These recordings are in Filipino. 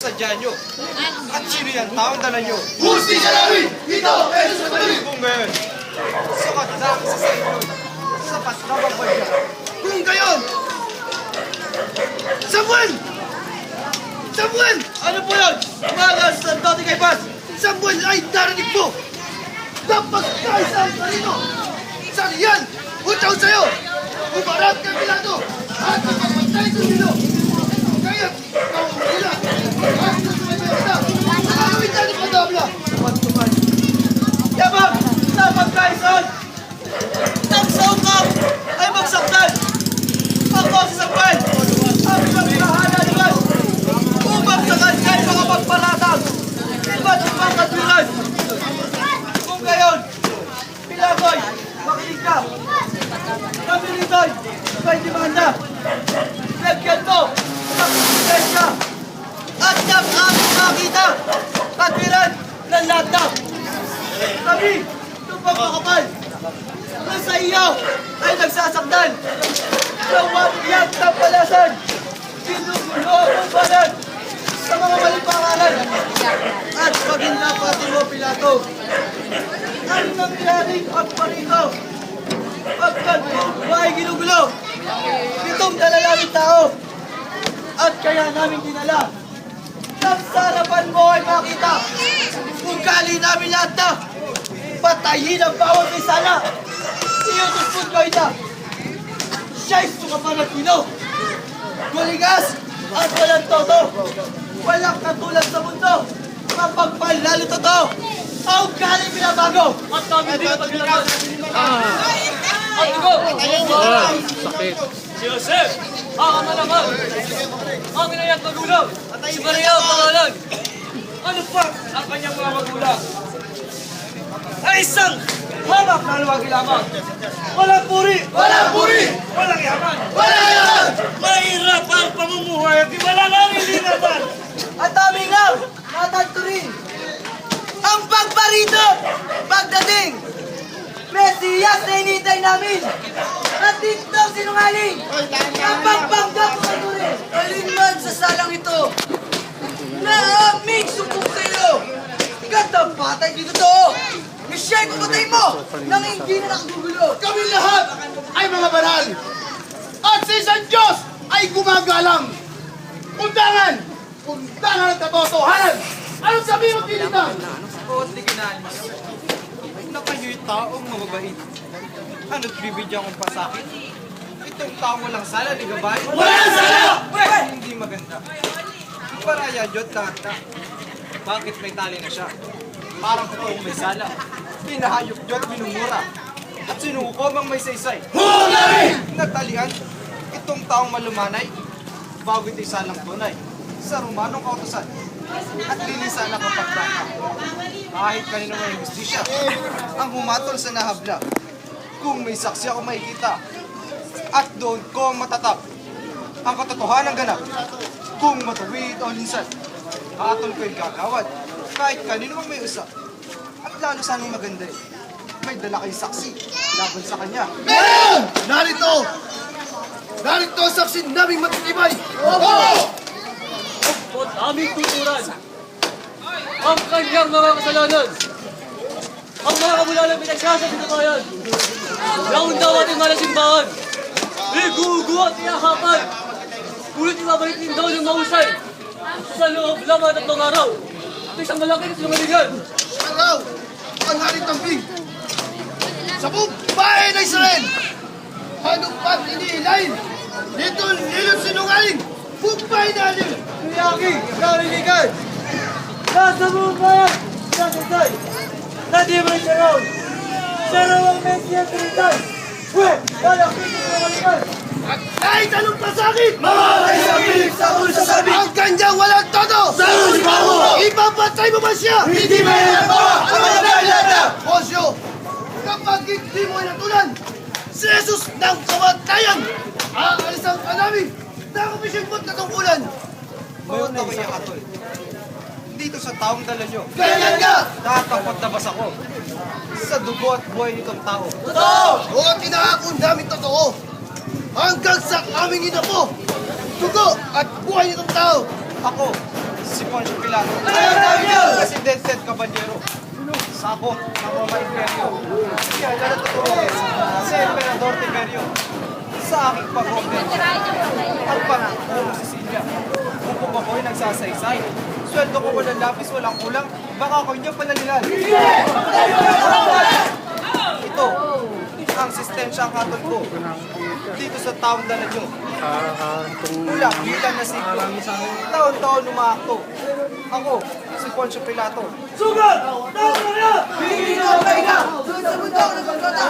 sinadya nyo? At sino yan taong dala nyo? Hustisya namin! Ito, Jesus sa Panginoon! Kung ngayon, sukat na ang isa sa inyo, sapat na magbadya. Kung gayon! Samuel! Samuel! Ano po yun? Mga santo ni Kaypas! Samuel ay narinig mo! Dapat kaisa ang sarito! Saan yan? Utaw sa'yo! Umarap ka Pilato! At magpapatay sa sino! Kaya, ikaw ang hila! At nasumaybay kita! Nakakawin ka ni Padabla! Patuman. Yabang! Dapat kaisan! Nang sa ukap ay magsaktan! Ako si Samuel! Ang pagkahala naman! Upang sa kanya ay makapagpalatag! Iba't ibang katwiran! Kung gayon, Pilagoy, makinig ka! Kami rito'y may demanda! Lagyan mo ng lisensya! At ng aming makita! Katwiran ng lata! Kami, itong pagkakapal! Na sa iyo ay nagsasaktan! Gawang iyang tampalasan! Sinugulo ang balat sa mga maling pangalan! At maging pati mo, Pilato! Ang nangyaring pagparito! Pagkanto ay ginugulo! Itong dalalangin tao! At kaya namin dinala! Nang sarapan mo ay makita! Ugali namin lahat na! Patayin ang bawat may sala! Iutuspun ko ita! Siya'y sukapan at pino! Guligas at walang toto! Walang katulad sa mundo! Mapagpal lalo totoo! Ang ugali binabago! At kami din ang paglaban! At go! Sakit. Si Joseph, ang ama naman, ang inayang magulang, si Maria ang pangalan. Ano pa ang kanyang mga magulang? Ay isang hamak na luwagi lamang. Walang puri! Walang puri! Walang yaman! Walang yaman! Mahirap ang pamumuhay at wala lang ilinaban. At aming nga, natanto rin! Ang pagparito! Pagdating! Mesiyas na hinihintay namin! At dito ang sinungaling! Ang pagpanggap ko ito rin! Alinman sa salang ito! Na aming sumbong sa iyo! Katapatay dito to! Siya'y pumatay mo! Nang hindi na nakagugulo! Kami lahat ay mga banal! At sa isang Diyos ay gumagalang! Undangan! Undangan ang katotohanan! Anong sabihin mo, Pilita? Ba't di kinaalis? Na kayo'y taong mababait. Ano't bibigyan kong pasakit? Itong taong walang sala, di gabay? Walang sala! Hindi maganda. Paraya, Diyot lahat na. Bakit may tali na siya? Parang totoong may sala. Pinahayok Diyot minumura. At sinukom ang may saysay. Hulay! Natalian, itong taong malumanay, bago ito'y salang tunay. Sa Romanong kautosan, at linisan na kapagdaka. Kahit kanino may justisya, ang humatol sa nahabla. Kung may saksi ako makikita, at doon ko matatap ang katotohanan ganap. Kung matuwid o linsan, atol ko'y gagawad, kahit kanino mang may usap. At lalo sanang maganda may dala kayong saksi laban sa kanya. Meron! Narito! Narito ang saksi naming matitibay! Opo! At aming tuturan ang kanyang mga kasalanan. Ang mga kabulanang pinagsasabi na bayan. Yaon daw ating mga simbahan. Igugo at iyahapan. Ngunit ibabalik din daw ng mahusay sa loob lamang at tatlong araw. At isang malaking sinungalingan. Araw! Ang haritambing! Sa buong bahay na Israel! Ano pa't inihilain? Dito nilot sinungaling! Buong bahay natin! Kuyaki, karinigan! Nasa buong bayan, nasasay! Na di mo siya raw! Siya raw ang Mesiyas Trinidad! Uwe, lalakit ang kamalikan! At kahit anong pasakit! Mamatay sa pilik sa ulo sa sabi! Ang kanyang walang todo! Sa ulo si Pamo! Ipapatay mo ba siya? Hindi ba yan ang bawa? Ang mga balada! Osyo! Kapag hindi mo inatulan, si Jesus ng kamatayan! Aalisan ka namin! Nakapisyon mo't natungkulan! Ngayon ako iya katol. Dito sa taong dala nyo, Ganyan ka! tatapat na bas ako sa dugo at buhay nitong tao. Totoo! O at inaakon namin totoo! Hanggang sa aming inapo! Dugo at buhay nitong tao! Ako, si Poncio Pilato. Presidente at Caballero. Sabong ng Roma Imperio. Kaya totoo si Emperador Tiberio. Sa aking pag-order, ang pangatong Sicilia. Kung po ako'y nagsasaysay, sweldo ko walang lapis, walang kulang, baka ako inyo panalilan. Ito, ang sistensya ang katol ko. Dito sa taong dala nyo. Ulang, bilang na siglo. Taon-taon umakto. Ako, si Poncio Pilato. Sugat! Tawag na niya! Hindi na ang pahinga! Sunod sa bundok ng Golgotha!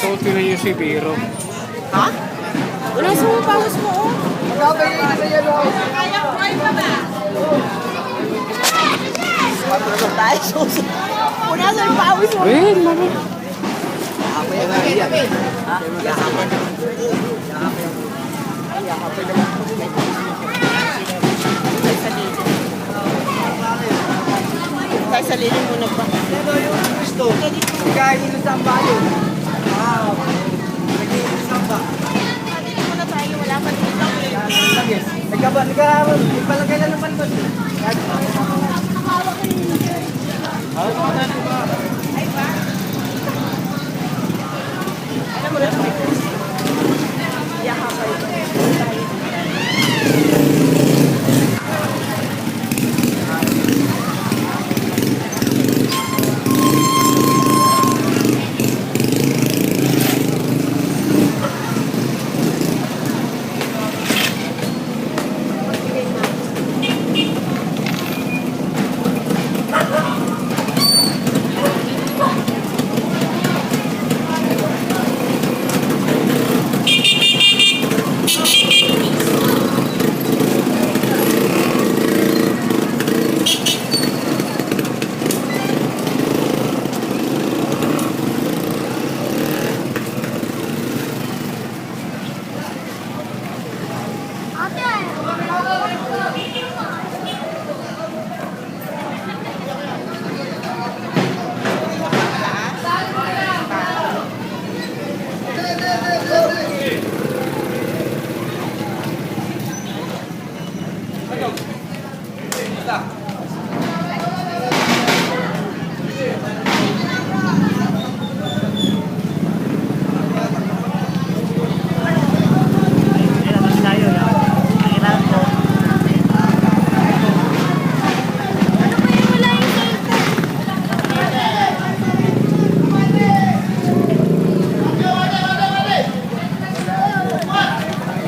Suot ko na yung si Biro. Wala sa mga pawas mo, oh. Wala sa mga pawas mo. Well, mama. Tayo sa lilim muna pa. Sino yung gusto? Kahit isang balon. Wow. Nag-iisang samba. Lilim muna tayo, wala pa dito. Nagpalagay na naman doon. Alam mo na, may cruise. Yakapay.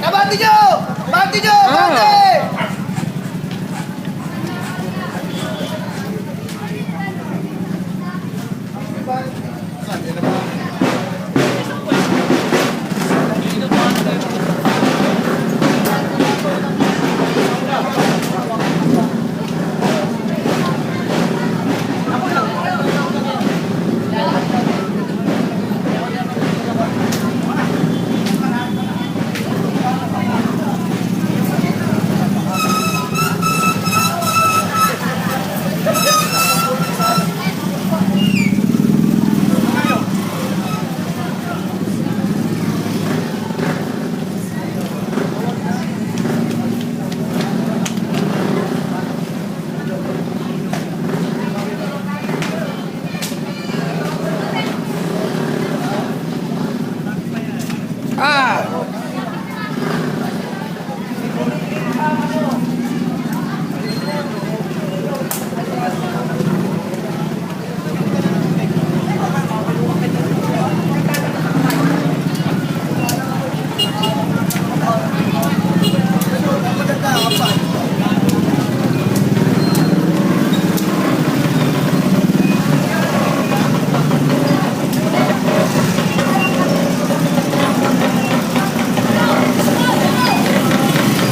Abati nyo! Abati nyo! Abati!